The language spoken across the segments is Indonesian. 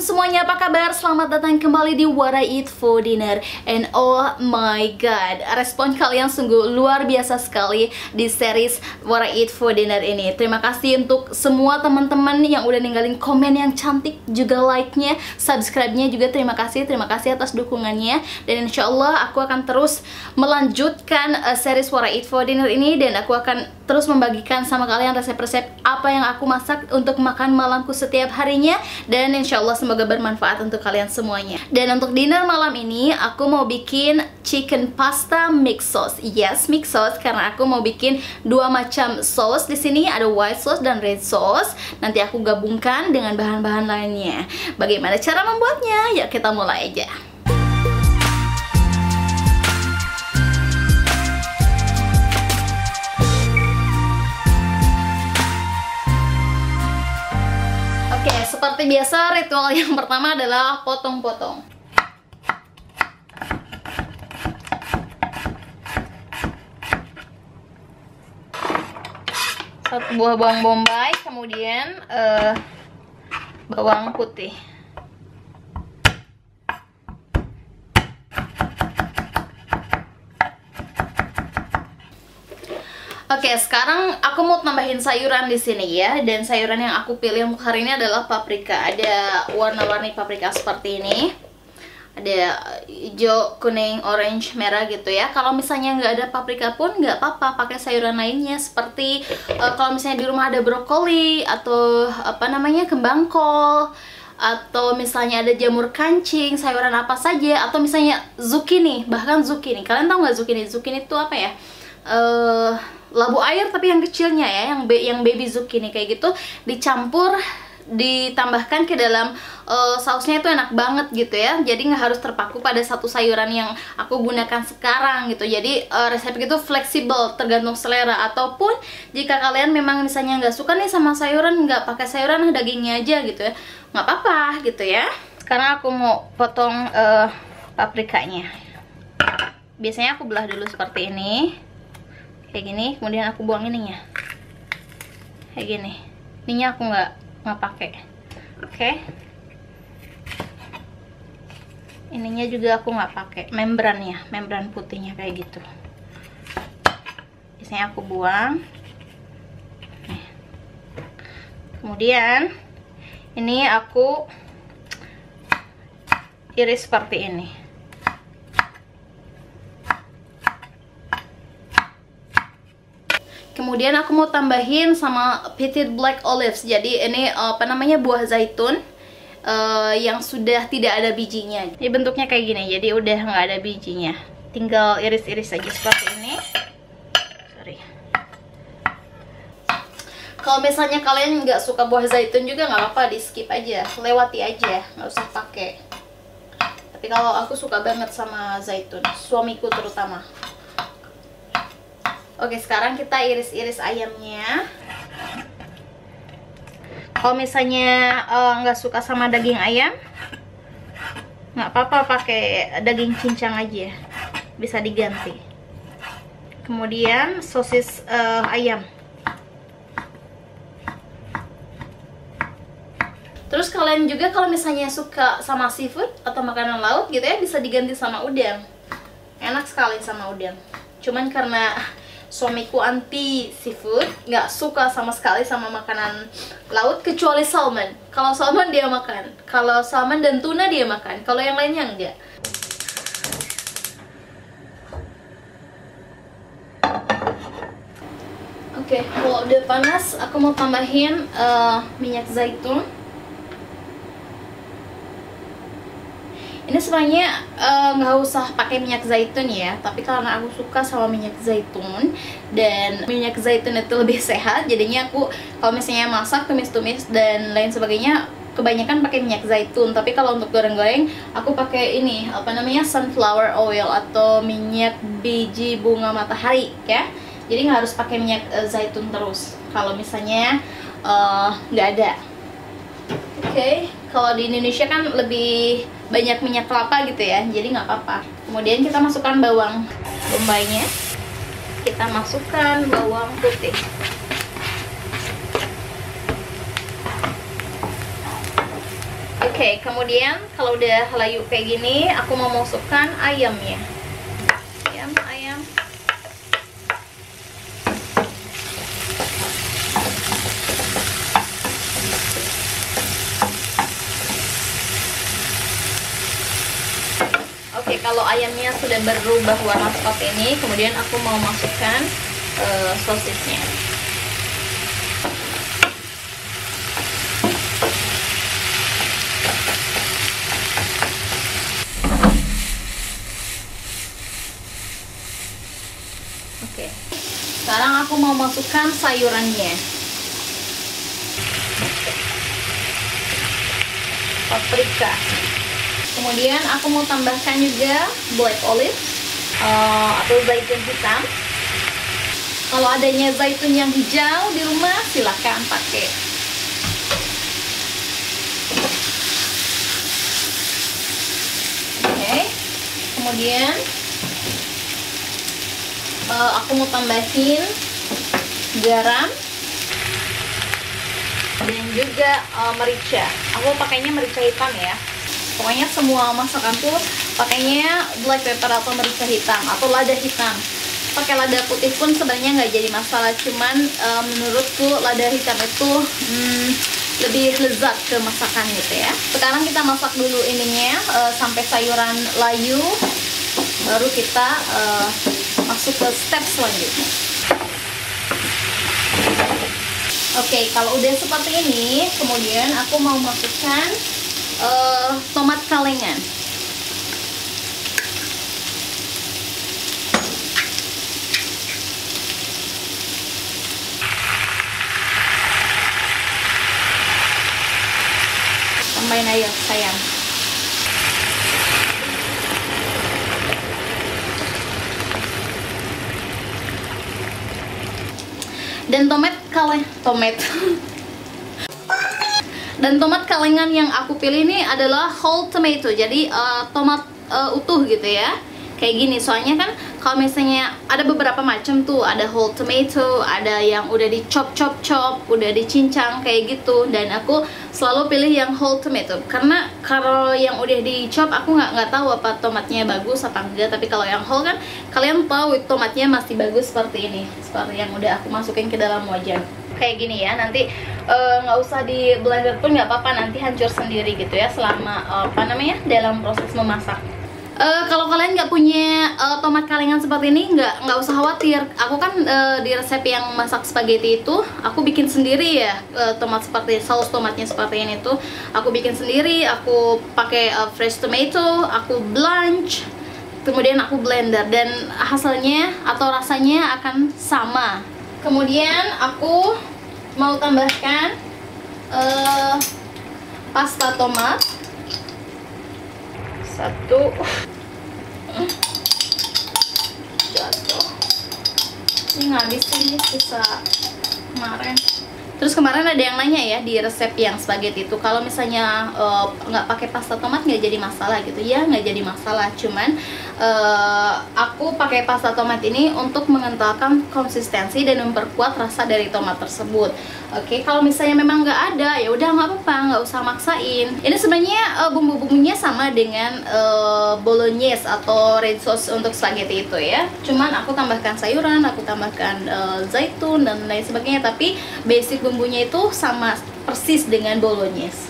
semuanya, apa kabar? Selamat datang kembali di What I Eat for Dinner. And oh my god, respon kalian sungguh luar biasa sekali di series What I Eat for Dinner ini. Terima kasih untuk semua teman-teman yang udah ninggalin komen yang cantik, juga like-nya, subscribe-nya juga. Terima kasih atas dukungannya. Dan insya Allah aku akan terus melanjutkan series What I Eat for Dinner ini. Dan aku akan terus membagikan sama kalian resep-resep apa yang aku masak untuk makan malamku setiap harinya. Dan insya Allah semoga bermanfaat untuk kalian semuanya. Dan untuk dinner malam ini aku mau bikin chicken pasta mix sauce. Yes, mix sauce karena aku mau bikin dua macam sauce. Di sini ada white sauce dan red sauce. Nanti aku gabungkan dengan bahan-bahan lainnya. Bagaimana cara membuatnya? Yuk kita mulai aja. Oke, seperti biasa ritual yang pertama adalah potong-potong. Satu buah bawang bombay, kemudian bawang putih. Oke, sekarang aku mau tambahin sayuran di sini ya. Dan sayuran yang aku pilih untuk hari ini adalah paprika. Ada warna-warni paprika seperti ini. Ada hijau, kuning, orange, merah gitu ya. Kalau misalnya nggak ada paprika pun nggak apa-apa, pakai sayuran lainnya. Seperti kalau misalnya di rumah ada brokoli atau apa namanya kembang kol, atau misalnya ada jamur kancing, sayuran apa saja, atau misalnya zucchini, bahkan zucchini. Kalian tahu nggak zucchini? Zucchini itu apa ya? Labu air tapi yang kecilnya ya, yang baby zucchini kayak gitu, dicampur, ditambahkan ke dalam sausnya, itu enak banget gitu ya. Jadi nggak harus terpaku pada satu sayuran yang aku gunakan sekarang gitu. Jadi resep itu fleksibel, tergantung selera. Ataupun jika kalian memang misalnya nggak suka nih sama sayuran, nggak pakai sayuran, dagingnya aja gitu ya, nggak apa-apa gitu ya. Sekarang aku mau potong paprikanya. Biasanya aku belah dulu seperti ini, kayak gini, kemudian aku buang ininya kayak gini. Ininya aku nggak pakai. Oke. Ininya juga aku nggak pakai, membran putihnya kayak gitu. Biasanya aku buang. Kemudian ini aku iris seperti ini. Kemudian aku mau tambahin sama petit black olives. Jadi ini apa namanya, buah zaitun yang sudah tidak ada bijinya. Ini bentuknya kayak gini, jadi udah nggak ada bijinya. Tinggal iris-iris aja seperti ini. Sorry. Kalau misalnya kalian nggak suka buah zaitun juga nggak apa-apa, di skip aja, lewati aja, nggak usah pakai. Tapi kalau aku suka banget sama zaitun, suamiku terutama. Oke, sekarang kita iris-iris ayamnya. Kalau misalnya nggak suka sama daging ayam, nggak apa-apa, pakai daging cincang aja, bisa diganti. Kemudian sosis ayam. Terus kalian juga kalau misalnya suka sama seafood atau makanan laut gitu ya, bisa diganti sama udang. Enak sekali sama udang. Cuman karena suamiku anti seafood, nggak suka sama sekali sama makanan laut kecuali salmon. Kalau salmon dia makan, kalau salmon dan tuna dia makan, kalau yang lainnya enggak. Oke, kalau udah panas, aku mau tambahin minyak zaitun. Ini sebenarnya nggak usah pakai minyak zaitun ya, tapi karena aku suka sama minyak zaitun dan minyak zaitun itu lebih sehat, jadinya aku kalau misalnya masak, tumis-tumis dan lain sebagainya, kebanyakan pakai minyak zaitun. Tapi kalau untuk goreng-goreng, aku pakai ini apa namanya, sunflower oil atau minyak biji bunga matahari ya. Jadi nggak harus pakai minyak zaitun terus kalau misalnya nggak ada. Oke, kalau di Indonesia kan lebih banyak minyak kelapa gitu ya, jadi nggak apa-apa. Kemudian kita masukkan bawang bombaynya, kita masukkan bawang putih. Oke, kemudian kalau udah layu kayak gini, aku mau masukkan ayamnya. Ayam. Oke, kalau ayamnya sudah berubah warna seperti ini, kemudian aku mau masukkan sosisnya. Oke, sekarang aku mau masukkan sayurannya. Paprika. Kemudian aku mau tambahkan juga black olive atau zaitun hitam. Kalau adanya zaitun yang hijau di rumah, silahkan pakai. Oke, kemudian aku mau tambahin garam dan juga merica. Aku pakainya merica hitam ya. Pokoknya semua masakan tuh pakainya black pepper atau merica hitam atau lada hitam. Pakai lada putih pun sebenarnya nggak jadi masalah, cuman menurutku lada hitam itu lebih lezat ke masakan gitu ya. Sekarang kita masak dulu ininya sampai sayuran layu, baru kita masuk ke step selanjutnya. Oke, kalau udah seperti ini, kemudian aku mau masukkan tomat kalengan. Tambahin aja sayang. Dan tomat kalengan yang aku pilih ini adalah whole tomato, jadi tomat utuh gitu ya, kayak gini. Soalnya kan kalau misalnya ada beberapa macam tuh, ada whole tomato, ada yang udah di chop, udah dicincang kayak gitu, dan aku selalu pilih yang whole tomato karena kalau yang udah di chop aku nggak tahu apa tomatnya bagus apa enggak. Tapi kalau yang whole kan kalian tahu tomatnya masih bagus seperti ini, seperti yang udah aku masukin ke dalam wajan kayak gini ya. Nanti nggak usah di blender pun nggak apa-apa, nanti hancur sendiri gitu ya selama dalam proses memasak. Kalau kalian nggak punya tomat kalengan seperti ini, nggak usah khawatir. Aku kan di resep yang masak spaghetti itu aku bikin sendiri ya, tomat seperti saus tomatnya seperti ini tuh aku bikin sendiri. Aku pakai fresh tomato, aku blanch, kemudian aku blender, dan hasilnya atau rasanya akan sama. Kemudian aku mau tambahkan pasta tomat satu. Jatuh. Ini ngabisin nih sisa kemarin. Terus kemarin ada yang nanya ya di resep yang spaghetti itu, kalau misalnya nggak pakai pasta tomat nggak jadi masalah gitu ya. Nggak jadi masalah, cuman aku pakai pasta tomat ini untuk mengentalkan konsistensi dan memperkuat rasa dari tomat tersebut. Oke, kalau misalnya memang nggak ada, ya udah nggak apa-apa, nggak usah maksain. Ini sebenarnya bumbu-bumbunya sama dengan bolognese atau red sauce untuk spaghetti itu ya. Cuman aku tambahkan sayuran, aku tambahkan zaitun dan lain sebagainya, tapi basic bumbunya itu sama persis dengan bolognese.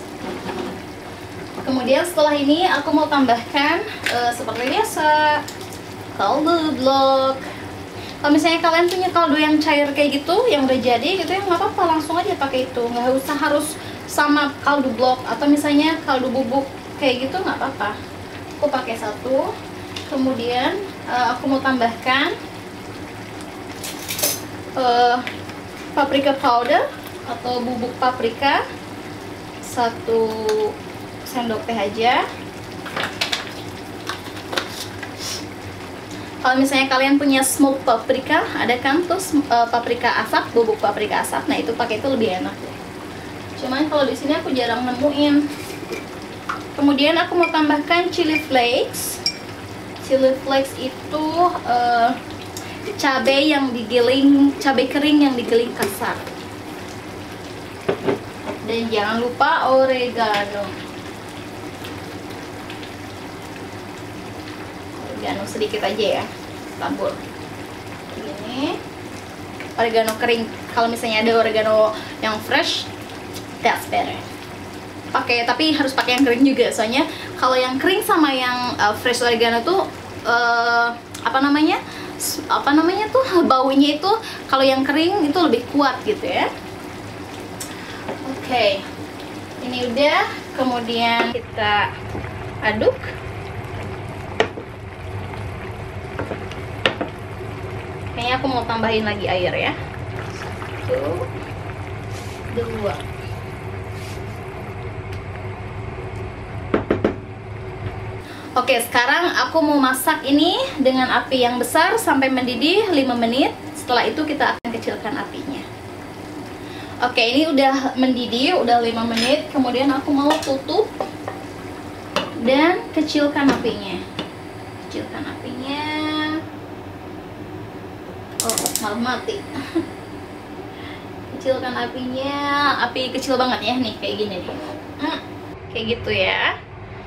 Kemudian setelah ini aku mau tambahkan seperti biasa kaldu blok. Kalau misalnya kalian punya kaldu yang cair kayak gitu, yang udah jadi gitu ya, nggak apa-apa, langsung aja pakai itu, nggak usah harus sama kaldu blok. Atau misalnya kaldu bubuk kayak gitu, nggak apa-apa. Aku pakai satu. Kemudian aku mau tambahkan paprika powder atau bubuk paprika 1 sendok teh aja. Kalau misalnya kalian punya smoked paprika, ada kan tuh paprika asap, bubuk paprika asap, nah itu pakai itu lebih enak deh. Cuman kalau di sini aku jarang nemuin. Kemudian aku mau tambahkan chili flakes. Chili flakes itu cabai yang digiling, cabai kering yang digiling kasar. Dan jangan lupa oregano. oregano sedikit aja ya, tabur ini oregano kering. Kalau misalnya ada oregano yang fresh, that's better. Tapi harus pakai yang kering juga, soalnya kalau yang kering sama yang fresh oregano tuh apa namanya tuh baunya itu kalau yang kering itu lebih kuat gitu ya. Oke, ini udah, kemudian kita aduk. Kayaknya aku mau tambahin lagi air ya. 1, 2. Oke, sekarang aku mau masak ini dengan api yang besar sampai mendidih 5 menit. Setelah itu kita akan kecilkan apinya. Oke, ini udah mendidih, udah 5 menit. Kemudian aku mau tutup dan kecilkan apinya. Kecilkan apinya. Oh, malah mati. Kecilkan apinya, api kecil banget ya nih, kayak gini nih. Kayak gitu ya.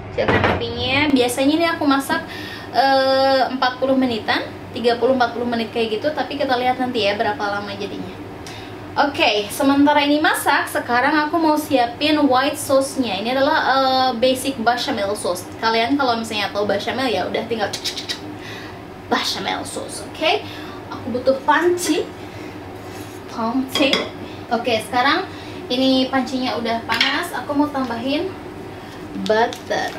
Kecilkan apinya. Biasanya ini aku masak 40 menitan, 30-40 menit kayak gitu, tapi kita lihat nanti ya berapa lama jadinya. Oke, sementara ini masak, sekarang aku mau siapin white sauce-nya. Ini adalah basic bechamel sauce. Kalian kalau misalnya tahu bechamel ya udah tinggal bechamel sauce, oke? Aku butuh panci. Oke, sekarang ini pancinya udah panas. Aku mau tambahin butter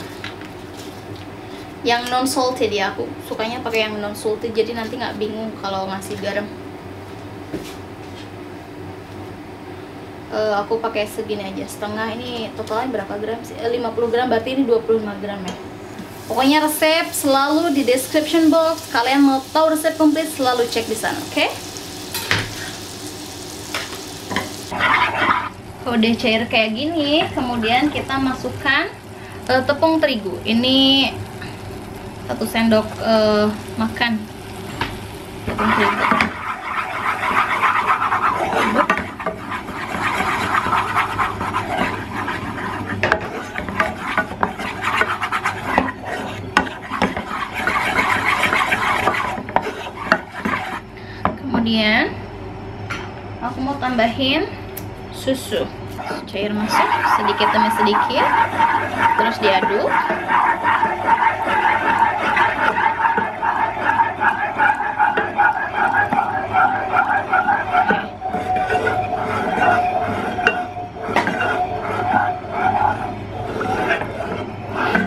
yang non salted ya. Aku sukanya pakai yang non salted, jadi nanti nggak bingung kalau ngasih garam. Aku pakai segini aja, setengah. Ini totalnya berapa gram sih? 50 gram, berarti ini 25 gram ya. Pokoknya resep selalu di description box. Kalian mau tahu resep komplit, selalu cek di sana, oke? Udah cair kayak gini, kemudian kita masukkan tepung terigu. Ini 1 sendok makan tepung terigu. Kemudian aku mau tambahin susu. Cair masuk sedikit demi sedikit, terus diaduk.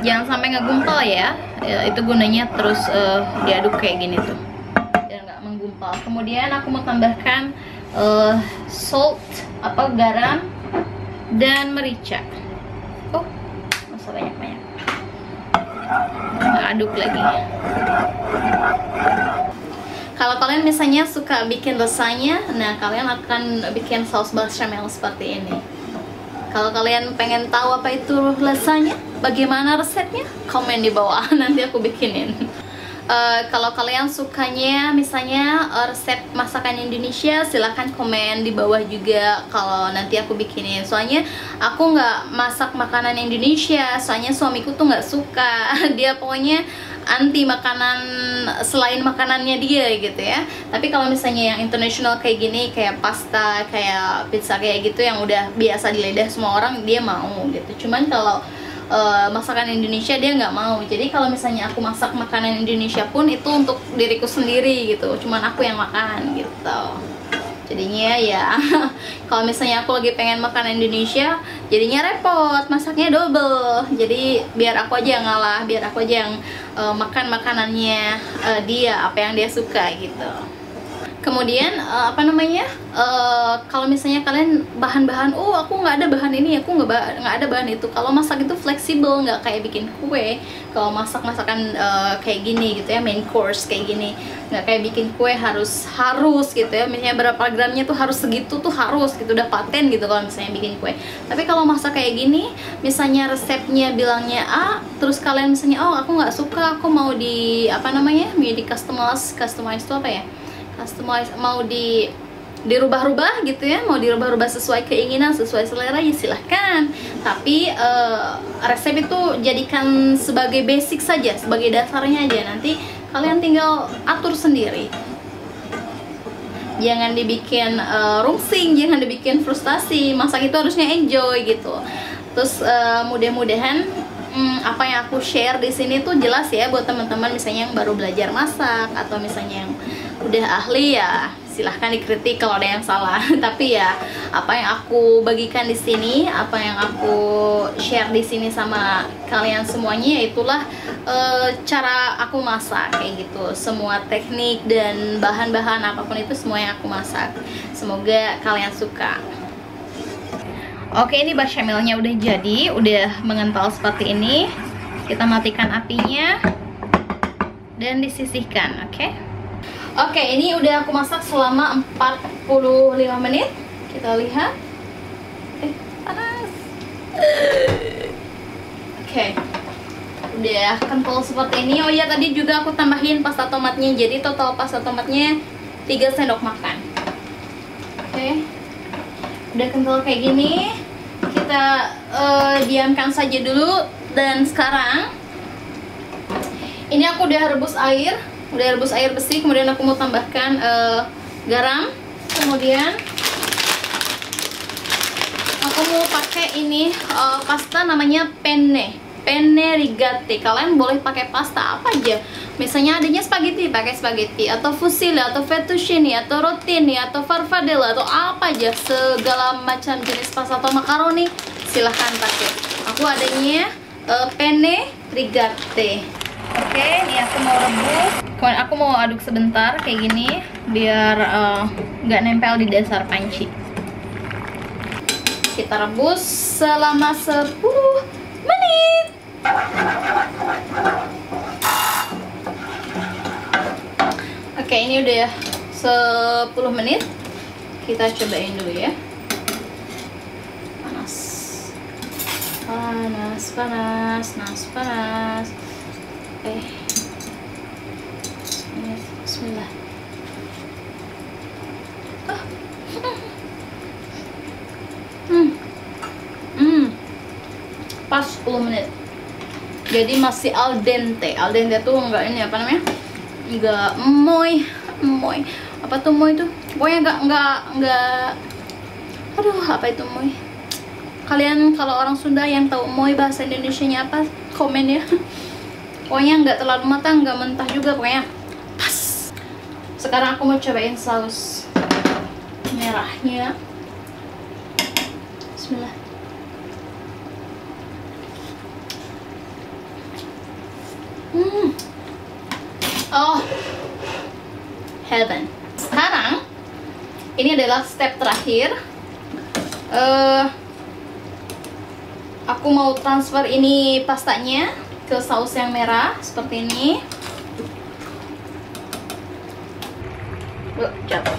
Jangan sampai ngegumpal ya, itu gunanya terus diaduk kayak gini tuh, biar nggak menggumpal. Kemudian aku mau tambahkan salt, garam dan merica. Oh, masa banyak-banyak. Aduk lagi. Kalau kalian misalnya suka bikin lasagna, nah kalian akan bikin saus bechamel seperti ini. Kalau kalian pengen tahu apa itu lasagna, bagaimana resepnya, komen di bawah, nanti aku bikinin. Kalau kalian sukanya misalnya resep masakan Indonesia, silahkan komen di bawah juga kalau nanti aku bikinin. Soalnya aku nggak masak makanan Indonesia, soalnya suamiku tuh nggak suka. Dia pokoknya anti makanan selain makanannya dia gitu ya. Tapi kalau misalnya yang internasional kayak gini, kayak pasta, kayak pizza kayak gitu, yang udah biasa di lidah semua orang, dia mau gitu. Cuman kalau masakan Indonesia dia nggak mau. Jadi kalau misalnya aku masak makanan Indonesia pun itu untuk diriku sendiri gitu, cuman aku yang makan gitu. Jadinya ya kalau misalnya aku lagi pengen makan Indonesia, jadinya repot, masaknya double. Jadi biar aku aja yang ngalah, biar aku aja yang makan makanannya dia, apa yang dia suka gitu. Kemudian kalau misalnya kalian bahan-bahan, oh aku nggak ada bahan ini, aku nggak ada bahan itu. Kalau masak itu fleksibel, nggak kayak bikin kue. Kalau masakan kayak gini gitu ya, main course kayak gini, nggak kayak bikin kue harus gitu ya. Misalnya berapa gramnya tuh harus segitu tuh harus gitu, udah paten gitu kalau misalnya bikin kue. Tapi kalau masak kayak gini, misalnya resepnya bilangnya A, terus kalian misalnya oh aku nggak suka, aku mau di mau di customize itu apa ya? Mau dirubah-rubah gitu ya, mau dirubah-rubah sesuai keinginan, sesuai selera, ya silahkan. Tapi resep itu jadikan sebagai basic saja, sebagai dasarnya aja. Nanti kalian tinggal atur sendiri. Jangan dibikin rungsing, jangan dibikin frustasi. Masak itu harusnya enjoy gitu. Terus mudah-mudahan apa yang aku share di sini tuh jelas ya buat teman-teman misalnya yang baru belajar masak atau misalnya yang udah ahli, ya silahkan dikritik kalau ada yang salah. Tapi ya apa yang aku bagikan di sini, apa yang aku share di sini sama kalian semuanya, itulah cara aku masak kayak gitu. Semua teknik dan bahan-bahan apapun itu semua yang aku masak. Semoga kalian suka. Oke, ini bachamelnya udah jadi, udah mengental seperti ini. Kita matikan apinya dan disisihkan, oke? Oke, ini udah aku masak selama 45 menit. Kita lihat. Panas. Oke. Udah kental seperti ini. Oh iya, tadi juga aku tambahin pasta tomatnya. Jadi total pasta tomatnya 3 sendok makan. Oke. Udah kental kayak gini. Kita diamkan saja dulu. Dan sekarang ini aku udah rebus air. Udah rebus air bersih, kemudian aku mau tambahkan garam. Kemudian aku mau pakai ini pasta namanya penne rigate. Kalian boleh pakai pasta apa aja. Misalnya adanya spaghetti, pakai spaghetti, atau fusilli, atau fettuccine, atau rotini, atau farfadella, atau apa aja, segala macam jenis pasta atau makaroni silahkan pakai. Aku adanya penne rigate. Oke, ini aku mau rebus. Aku mau aduk sebentar kayak gini biar nggak nempel di dasar panci. Kita rebus selama 10 menit. Oke, ini udah 10 menit. Kita cobain dulu ya. Panas. Panas, panas, panas, panas. Bismillah. Pas 10 menit. Jadi masih al dente. Al dente tuh enggak ini apa namanya? Enggak moy. Apa tuh moy tuh? Pokoknya enggak. Aduh, apa itu moy? Kalian kalau orang Sunda yang tahu moy bahasa Indonesianya apa? Komen ya. Pokoknya nggak terlalu matang, nggak mentah juga, pokoknya pas. Sekarang aku mau cobain saus merahnya. Bismillah. Oh, heaven. Sekarang ini adalah step terakhir. Aku mau transfer ini pastanya ke saus yang merah seperti ini. Jatuh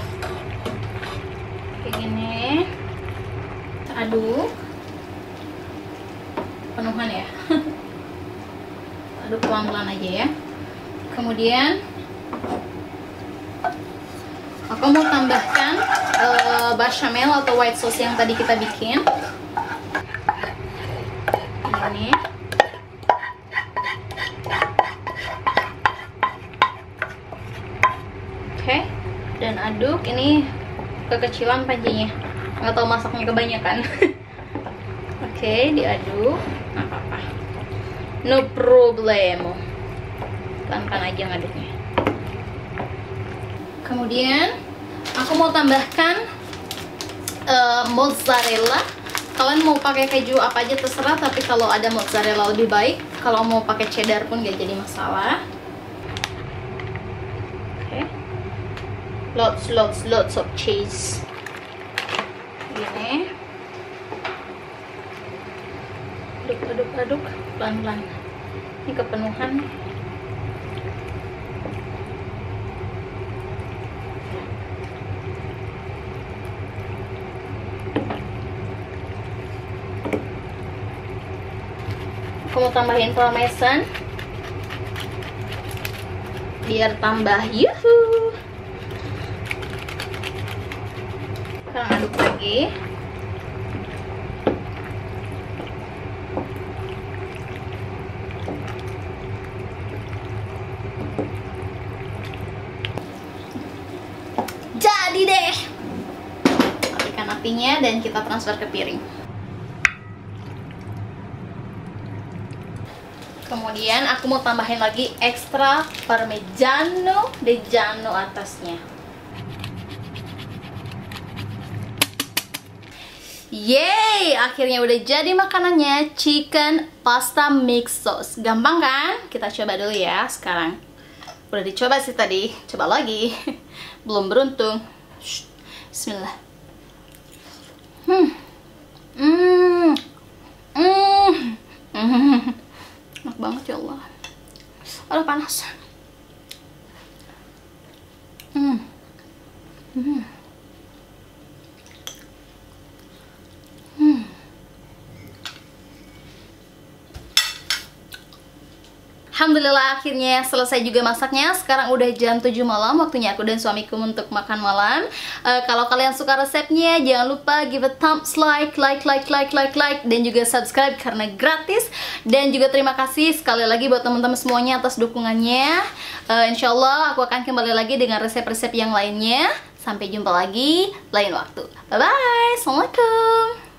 kayak gini. Kita aduk penuhan ya. Aduk pelan-pelan aja ya. Kemudian aku mau tambahkan bechamel atau white sauce yang tadi kita bikin. Ini oke, dan aduk. Ini kekecilan pancinya, nggak tahu masaknya kebanyakan. Oke, diaduk, nggak apa-apa, no problemo, pelan-pelan aja ngaduknya. Kemudian aku mau tambahkan mozzarella. Kalian mau pakai keju apa aja terserah, tapi kalau ada mozzarella lebih baik. Kalau mau pakai cheddar pun gak jadi masalah. Oke. Lots of cheese. Gini. Aduk pelan-pelan. Ini kepenuhan. Aku mau tambahin parmesan biar tambah yuhu. Sekarang aduk lagi. sapinya dan kita transfer ke piring. Kemudian aku mau tambahin lagi ekstra parmigiano reggiano atasnya. Yeay, akhirnya udah jadi makanannya, chicken pasta mix sauce. Gampang kan? Kita coba dulu ya sekarang. Udah dicoba sih tadi, coba lagi. Belum beruntung. Bismillah. Enak banget ya Allah. Aduh panas. Alhamdulillah akhirnya selesai juga masaknya. Sekarang udah jam 7 malam, waktunya aku dan suamiku untuk makan malam. Kalau kalian suka resepnya, jangan lupa give a thumbs like, dan juga subscribe karena gratis. Dan juga terima kasih sekali lagi buat teman-teman semuanya atas dukungannya. Insya Allah aku akan kembali lagi dengan resep-resep yang lainnya. Sampai jumpa lagi lain waktu. Bye bye. Assalamualaikum.